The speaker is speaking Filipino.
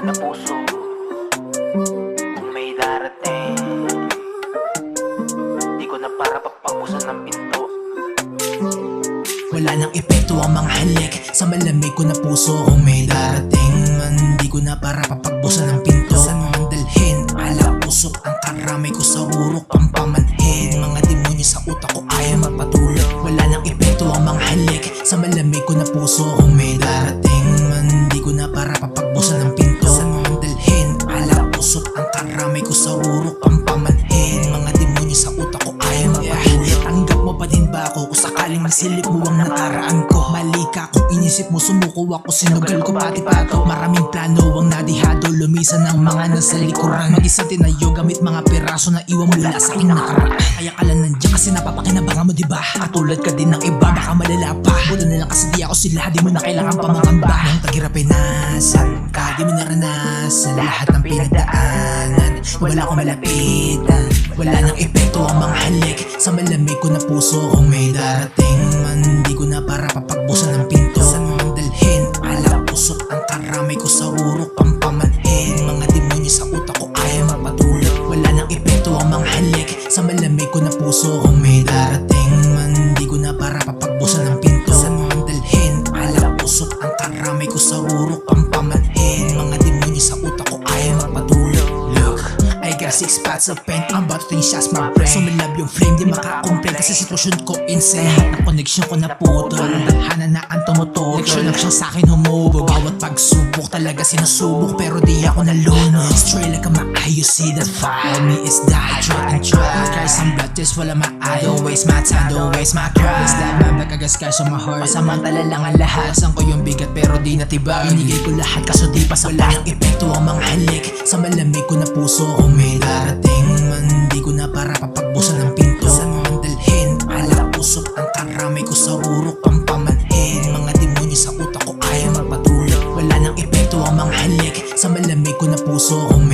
na puso kung may darating. Di ko na para papagbusan ng pinto. Wala nang epekto ang mga halik sa malamig ko na puso. Kung may darating man, di ko na para papagbusan ng pinto. Saan mo man dalhin, alak usok ang karamay ko sa urok pampamanhin. Mga demonyo sa utak ko ayaw magpatulog. Wala nang epekto ang mga halik sa malamig ko na puso. Kung may darating man, di ko na para papagbusan ng pinto. Saan mo man dalhin, alak usok ang karamay ko sa urok pampamanhin. Mga demonyo sa utak ko ayaw magpatulog. Tanggap mo pa din ba ako kung sakaling masilip mo ang nakaraan ko? Mali ka kung inisip mo sumuko ako, sinugal ko pati pato. Maraming plano ang nadihado, lumisan ng mga nasa likuran. Mag-isang tinayo gamit mga piraso na iwan mula sa aking nakaraan. Kaya ka lang nandiyan kasi napapakinabangan mo diba? Katulad ka din ng iba, baka malala pa. Buta na lang kasi di ako sila, di mo na kailangan pa mangamba. Nang taghirapin nasan ka, di mo naranasan lahat ng pinagdaanan. Wala akong malapitan, wala nang epekto ang mga halik sa malamig ko na puso. Kung may darating man, di ko na para papagbusan ng pinto. Saan mo man dalhin, alak usok ang karamay ko sa urok pampamanhin. Mga demonyo sa utak ko ayaw magpatulog. Wala nang epekto ang mga halik sa malamig ko na puso. Kung may darating man, di ko na para papagbusan ng pinto. Saan mo man dalhin, alak usok ang karamay ko sa urok pampamanhin. Mga demonyo sa utak ko ayaw magpatulog. Look, I got 6 spots of pain, I'm about to think shots my brain. Sumalab yung flame, di makakomplain kasi sitwasyon ko insane. Lahat ng connection ko naputol, parang tadhana na ang tumutol. Leksyon lang siya sa'kin humubog, bawat pagsubok talaga sinusubok, pero di ako nalunod. Straight like a eye, you see that fire. Me is that try and try. Carry some blood test, wala ma-eye. Don't waste my time, don't waste my cry. This time I'm nagkagaskas on my heart. Pasamantala lang ang lahat. Pasan ko yung bigat pero di natibag. Binigay ko lahat kaso di pa sa wala ng epekto ang mga halik sa malamig ko na puso. Kung may darating man, di ko na para papagbusan ng pinto. Saan mo man dalhin, alak usok ang karamay ko sa urok pampamanhin. Mga demonyo sa utak ko ayaw magpatulog. Wala nang epekto ang mga halik sa malamig ko na puso. Kung